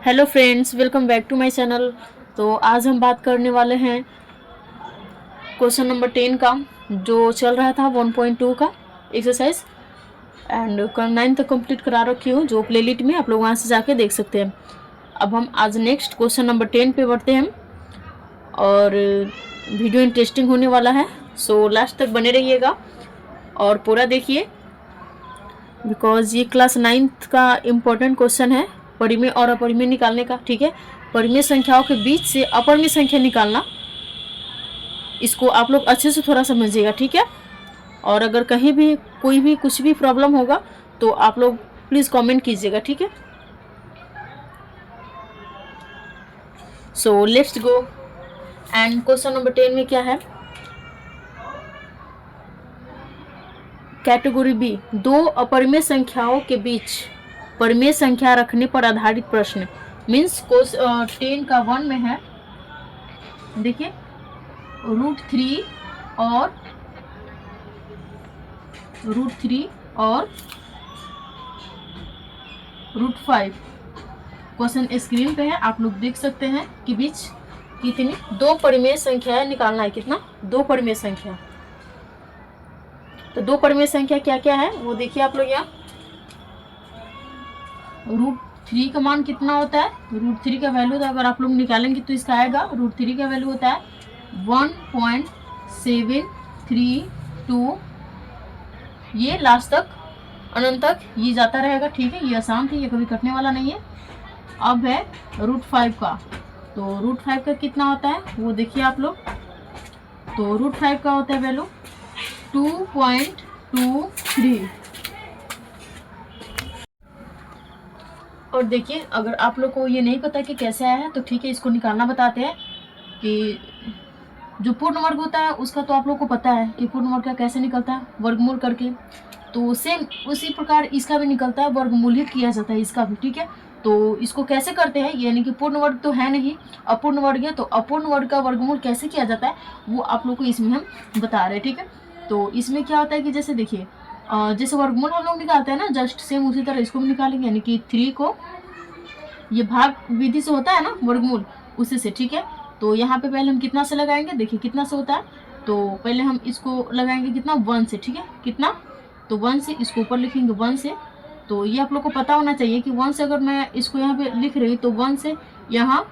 Hello friends, welcome back to my channel. तो आज हम बात करने वाले हैं क्वेश्चन नंबर 10 का, जो चल रहा था 1.2 का एक्सरसाइज एंड 9 तक कंप्लीट करा रखी हूँ, जो प्लेलिस्ट में आप लोग वहाँ से जाके देख सकते हैं। अब हम आज नेक्स्ट क्वेश्चन नंबर 10 पे बढ़ते हैं और वीडियो इंटरेस्टिंग होने वाला है, सो लास्ट तक बने रहिएगा और पूरा देखिए, बिकॉज ये क्लास 9th का इम्पोर्टेंट क्वेश्चन है, परिमेय और अपरिमेय निकालने का। ठीक है, परिमेय संख्याओं के बीच से अपरिमेय संख्या निकालना, इसको आप लोग अच्छे से थोड़ा समझिएगा। ठीक है, और अगर कहीं भी कोई भी कुछ भी प्रॉब्लम होगा तो आप लोग प्लीज़ कमेंट कीजिएगा। ठीक है, so let's go. And question number 10 में क्या है, कैटेगरी बी, दो अपरिमेय संख्याओं के बीच परिमेय संख्या रखने पर आधारित प्रश्न। मीन्स 10 का 1 में है, देखिए √3 और √5 क्वेश्चन स्क्रीन पे है, आप लोग देख सकते हैं कि बीच कितनी दो परिमेय संख्याएं निकालना है। कितना? दो परिमेय संख्या। तो दो परिमेय संख्या क्या क्या है वो देखिए आप लोग। यहाँ √3 का मान कितना होता है? √3 का वैल्यू तो अगर आप लोग निकालेंगे तो इसका आएगा, √3 का वैल्यू होता है 1.732। ये लास्ट तक अनंत तक ये जाता रहेगा। ठीक है, ये आसान थी, ये कभी कटने वाला नहीं है। अब है √5 का, तो √5 का कितना होता है वो देखिए आप लोग। तो √5 का होता है वैल्यू 2.23। और देखिए, अगर आप लोग को ये नहीं पता कि कैसे आया है तो ठीक है, इसको निकालना बताते हैं कि जो पूर्ण वर्ग होता है उसका तो आप लोग को पता है कि पूर्ण वर्ग का कैसे निकलता है, वर्गमूल करके। तो सेम उसी प्रकार इसका भी निकलता है, वर्गमूल ही किया जाता है इसका भी। ठीक है, तो इसको कैसे करते हैं, यानी कि पूर्ण वर्ग तो है नहीं, अपूर्ण वर्ग है, तो अपूर्ण वर्ग का वर्गमूल कैसे किया जाता है वो आप लोग को इसमें हम बता रहे हैं। ठीक है, तो इसमें क्या होता है कि जैसे देखिए, जैसे वर्गमूल हम लोग निकालते हैं ना, जस्ट सेम उसी तरह इसको भी निकालेंगे, यानी कि 3 को ये भाग विधि से होता है ना वर्गमूल, उसी से। ठीक है, तो यहाँ पे पहले हम कितना से लगाएंगे, देखिए कितना से होता है, तो पहले हम इसको लगाएंगे कितना, 1 से। ठीक है, कितना, तो 1 से इसको ऊपर लिखेंगे 1 से। तो ये आप लोग को पता होना चाहिए कि 1 से अगर मैं इसको यहाँ पे लिख रही हूँ तो 1 से यहाँ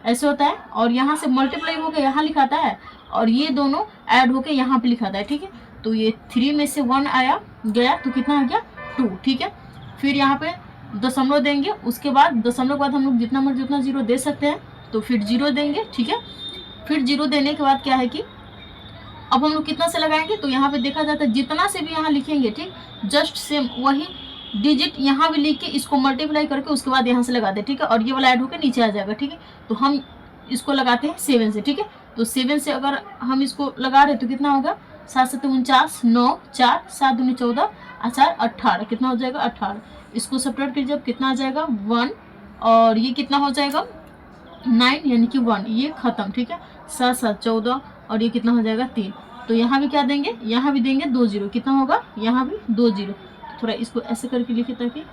ऐसे होता है, और यहाँ से मल्टीप्लाई होकर यहाँ लिखाता है, और ये दोनों ऐड होकर यहाँ पे लिखाता है। ठीक है, तो ये 3 में से 1 आया गया तो कितना आ गया, 2। ठीक है, फिर यहाँ पे दशमलव देंगे, उसके बाद दशमलव के बाद हम लोग जितना मर्जी उतना जीरो दे सकते हैं, तो फिर जीरो देंगे। ठीक है, फिर जीरो देने के बाद क्या है कि अब हम लोग कितना से लगाएंगे, तो यहाँ पे देखा जाता है जितना से भी यहाँ लिखेंगे, ठीक, जस्ट सेम वही डिजिट यहाँ भी लिख के इसको मल्टीप्लाई करके उसके बाद यहाँ से लगाते हैं। ठीक है, और ये वाला ऐड होकर नीचे आ जाएगा। ठीक है, तो हम इसको लगाते हैं 7 से। ठीक है, तो 7 से अगर हम इसको लगा रहे तो कितना होगा, 7 7 49, 9 4 7 दूनी 14 4 18, कितना हो जाएगा 18। इसको सब्ट्रैक्ट कीजिए, कितना आ जाएगा 1, और ये कितना हो जाएगा 9, यानी कि 1, ये खत्म। ठीक है, 7 7 14, और ये कितना हो जाएगा 3। तो यहाँ भी क्या देंगे, यहाँ भी देंगे 2 जीरो, कितना होगा यहाँ भी 2 जीरो। थोड़ा इसको ऐसे करके लिखे ताकि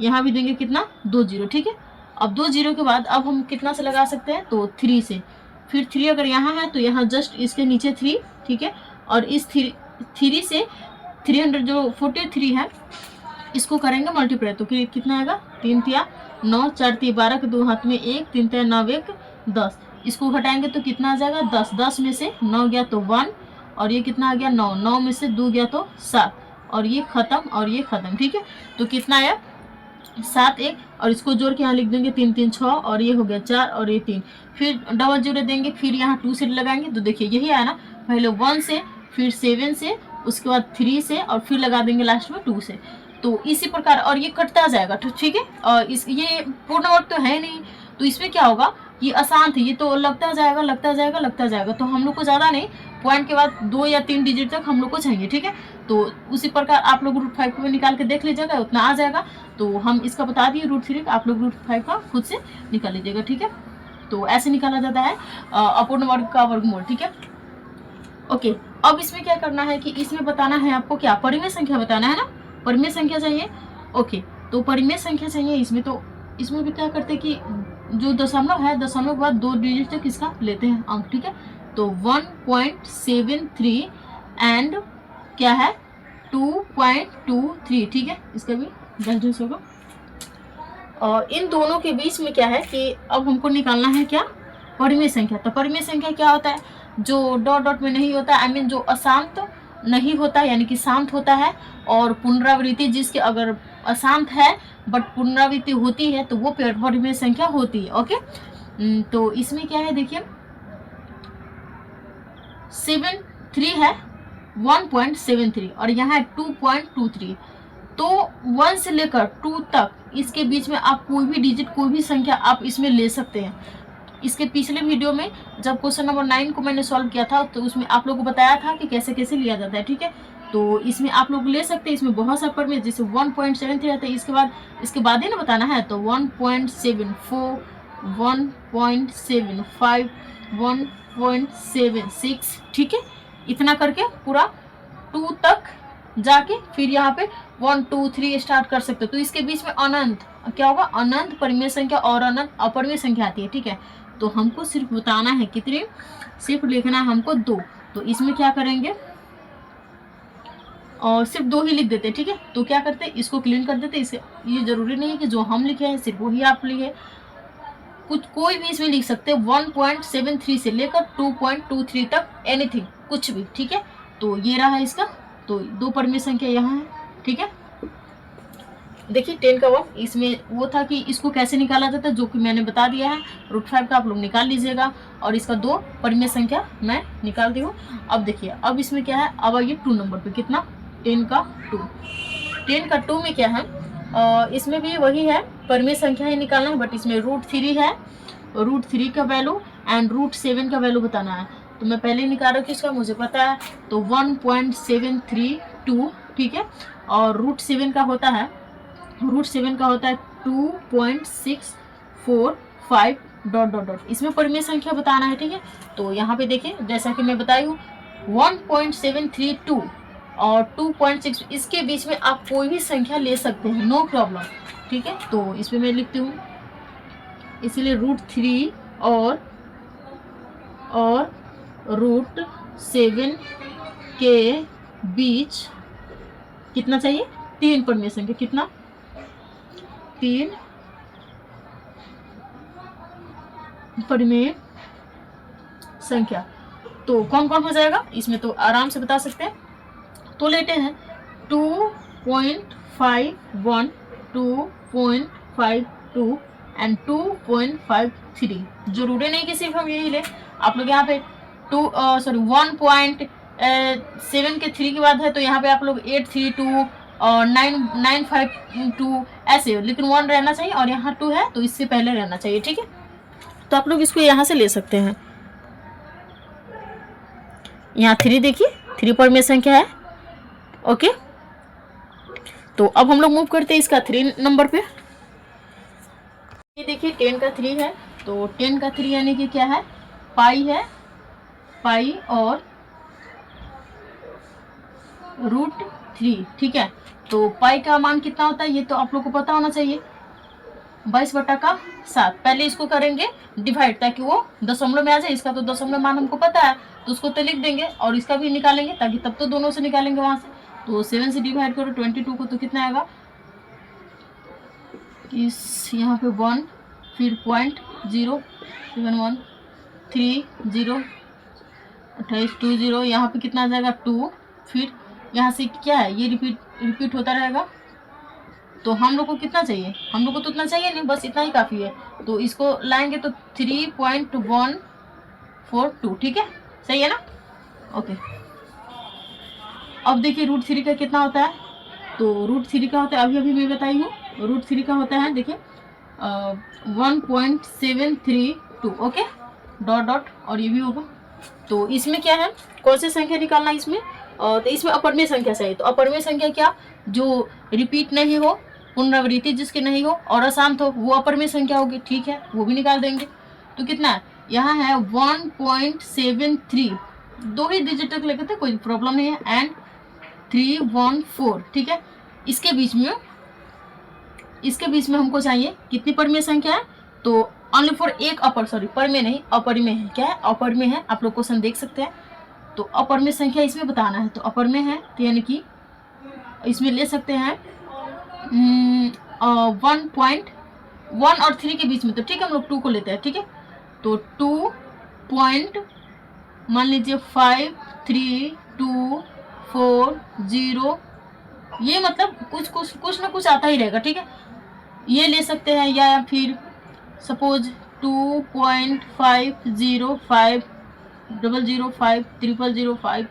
यहाँ भी देंगे कितना, 2 जीरो। ठीक है, अब 2 जीरो के बाद अब हम कितना से लगा सकते हैं, तो 3 से। फिर 3 अगर यहाँ है तो यहाँ जस्ट इसके नीचे 3। ठीक है, और इस 3 से 300 जो 43 है इसको करेंगे मल्टीप्लाई, तो कितना आएगा, 3 तिया 9, 4 तिया 12 के 2 हाथ में 1, 3 तिया 9 1 10। इसको घटाएंगे तो कितना आ जाएगा 10, 10 में से 9 गया तो 1, और ये कितना आ गया 9, 9 में से 2 गया तो 7, और ये खत्म और ये खत्म। ठीक है, तो कितना आया 7 1, और इसको जोड़ के यहाँ लिख देंगे 3 3 6, और ये हो गया 4, और ये 3। फिर डबल जीरो देंगे, फिर यहाँ 2 से लगाएंगे, तो देखिए यही आया ना, पहले 1 से, फिर 7 से, उसके बाद 3 से, और फिर लगा देंगे लास्ट में 2 से। तो इसी प्रकार, और ये कटता जाएगा। ठीक है, और ये पूर्ण वर्ग तो है नहीं, तो इसमें क्या होगा, ये आसान थी, ये तो लगता जाएगा लगता जाएगा लगता जाएगा, तो हम लोग को ज़्यादा नहीं, पॉइंट के बाद 2 या 3 डिजिट तक हम लोग को चाहिए। ठीक है, तो उसी प्रकार आप लोग √5 को निकाल के देख लीजिएगा, उतना आ जाएगा। तो हम इसका बता दिए √3, आप लोग √5 का खुद से निकाल लीजिएगा। ठीक है, तो ऐसे निकाला जाता है अपूर्ण वर्ग का वर्गमूल। ठीक है, ओके। अब इसमें क्या करना है कि इसमें बताना है आपको क्या, परिमेय संख्या बताना है ना, परिमेय संख्या चाहिए। ओके, तो परिमेय संख्या चाहिए इसमें, तो इसमें भी क्या करते हैं कि जो दशमलव है, दशमलव के बाद 2 डिजिट तक इसका लेते हैं अंक, ठीक है। तो 1.73 एंड क्या है 2.23, ठीक है, इसका भी डिस्टेंस होगा। और इन दोनों के बीच में क्या है कि अब हमको निकालना है क्या, परिमेय संख्या। तो परिमेय संख्या क्या होता है, जो डॉट डॉट में नहीं होता, आई मीन जो अशांत नहीं होता यानी कि शांत होता है, और पुनरावृत्ति जिसके अगर अशांत है बट पुनरावृत्ति होती है तो वो परिमेय संख्या होती है। ओके, तो इसमें क्या है देखिए 3 है 1.73 और यहाँ है 2.23, तो 1 से लेकर 2 तक इसके बीच में आप कोई भी डिजिट, कोई भी संख्या आप इसमें ले सकते हैं। इसके पिछले वीडियो में जब क्वेश्चन नंबर 9 को मैंने सॉल्व किया था तो उसमें आप लोगों को बताया था कि कैसे कैसे लिया जाता है, ठीक है। तो इसमें आप लोग ले सकते हैं, इसमें बहुत सारे परिमेय जैसे 1.73 रहता है, इसके बाद ही ना बताना है, तो 1.74, 1.75, 1.76, ठीक है, इतना करके पूरा 2 तक जाके फिर यहाँ पे 1 2 3 स्टार्ट कर सकते हो। तो इसके बीच में अनंत क्या होगा, अनंत परिमेय संख्या और अनंत अपरिमेय संख्या आती है, ठीक है। तो हमको सिर्फ बताना है कितने, सिर्फ लिखना है हमको 2। तो इसमें क्या करेंगे, और सिर्फ 2 ही लिख देते, ठीक है। तो क्या करते, इसको क्लीन कर देते। इसे ये जरूरी नहीं है कि जो हम लिखे हैं सिर्फ वही आप लिखे, कुछ कोई भी इसमें लिख सकते हैं 1.73 से लेकर 2.23 तक, एनीथिंग, कुछ भी, ठीक है। तो ये रहा है इसका, तो 2 परिमेय संख्या यहाँ है, ठीक है। देखिए 10 का 1 इसमें वो था कि इसको कैसे निकाला जाता है, जो कि मैंने बता दिया है। √5 का आप लोग निकाल लीजिएगा, और इसका 2 परिमेय संख्या मैं निकाल दी हूँ। अब देखिए, अब इसमें क्या है, अब आइए 2 नंबर पे, कितना 10 का 2। 10 का 2 में क्या है, इसमें भी वही है, परिमेय संख्या ही निकालना है, बट इसमें √3 है, √3 का वैल्यू एंड √7 का वैल्यू बताना है। तो मैं पहले निकाल रही हूँ, इसका मुझे पता है, तो 1.732, ठीक है। और √7 का होता है 2.645 ... इसमें परिमेय संख्या बताना है, ठीक है। तो यहाँ पे देखिए, जैसा कि मैं बताई हूँ 1.732 और 2.6, इसके बीच में आप कोई भी संख्या ले सकते हैं, नो प्रॉब्लम, ठीक है। तो इसमें मैं लिखती हूँ, इसलिए √3 और √7 के बीच कितना चाहिए, 3 परिमेय संख्या, कितना 3 परिमेय संख्या। तो कौन कौन हो जाएगा इसमें, तो आराम से बता सकते हैं। तो लेते हैं 2.51, 2.52 एंड 2.53। जरूरी नहीं कि सिर्फ हम यही ले, आप लोग यहाँ पे 1.7 के 3 के बाद है, तो यहाँ पे आप लोग 832 और 952 ऐसे, लेकिन 1 रहना चाहिए, और यहाँ 2 है तो इससे पहले रहना चाहिए, ठीक है। तो आप लोग इसको यहाँ से ले सकते हैं। यहाँ 3 देखिए, 3 परिमेय संख्या है, ओके। तो अब हम लोग मूव करते हैं इसका 3 नंबर पे। ये देखिए 10 का 3 है, तो 10 का 3 यानी कि क्या है, पाई है, पाई और √3, ठीक है। तो पाई का मान कितना होता है ये तो आप लोग को पता होना चाहिए, 22/7। पहले इसको करेंगे डिवाइड, ताकि वो दशमलव में आ जाए। इसका तो दशमलव मान हमको पता है, तो उसको तो लिख देंगे, और इसका भी निकालेंगे, ताकि तब तो दोनों से निकालेंगे वहाँ से। तो 7 से डिवाइड करो 22 को, तो कितना आएगा, इस यहाँ पे 1, फिर 0.0713 0 28 20, यहाँ पे कितना आ जाएगा 2, फिर यहाँ से क्या है, ये रिपीट होता रहेगा। तो हम लोग को कितना चाहिए, हम लोग को तो उतना चाहिए नहीं, बस इतना ही काफ़ी है। तो इसको लाएंगे तो 3.142, ठीक है, सही है ना, ओके। अब देखिए √3 का कितना होता है, तो √3 का होता है, अभी मैं बताई हूँ, √3 का होता है देखिए 1.732, ओके, ... और ये भी होगा। तो इसमें क्या है, कौन सी संख्या निकालना है इसमें, तो इसमें अपरिमेय संख्या चाहिए। तो अपरिमेय संख्या क्या, जो रिपीट नहीं हो, पुनरावृत्ति जिसके नहीं हो और अशांत हो, वो अपरिमेय संख्या होगी, ठीक है, वो भी निकाल देंगे। तो कितना है, यहाँ है 1.73, 2 ही डिजिट तक लेते थे, कोई प्रॉब्लम नहीं है, एंड 314, ठीक है। इसके बीच में इसके बीच में हमको चाहिए कितनी परिमेय संख्या है, तो ओनली फॉर एक अपर, सॉरी परिमेय नहीं अपरिमेय है, क्या है अपरिमेय है, आप लोग क्वेश्चन देख सकते हैं। तो अपरिमेय संख्या इसमें बताना है, तो अपरिमेय है तो यानी कि इसमें ले सकते हैं 1.1 और 3 के बीच में, तो ठीक है हम लोग 2 को लेते हैं, ठीक है। तो 2 पॉइंट मान लीजिए 5 3 2 4 0, ये मतलब कुछ ना कुछ आता ही रहेगा, ठीक है। ये ले सकते हैं, या फिर सपोज 2.505 005 005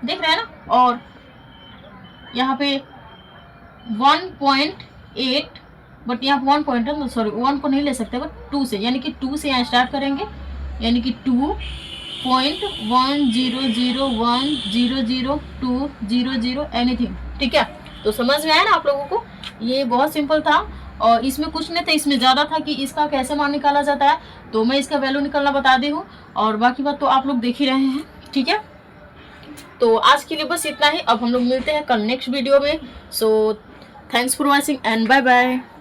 देख रहे हैं ना, और यहाँ पे 1.8, बट यहाँ 1 पॉइंट है, सॉरी 1 को नहीं ले सकते, बट 2 से, यानी कि 2 से यहाँ स्टार्ट करेंगे, यानी कि 2.100100200200 एनीथिंग, ठीक है। तो समझ में आया ना आप लोगों को, ये बहुत सिंपल था, और इसमें कुछ नहीं था, इसमें ज़्यादा था कि इसका कैसे मान निकाला जाता है, तो मैं इसका वैल्यू निकालना बता दी हूँ, और बाकी बात तो आप लोग देख ही रहे हैं, ठीक है। तो आज के लिए बस इतना ही, अब हम लोग मिलते हैं कल नेक्स्ट वीडियो में। So thanks for watching and bye bye.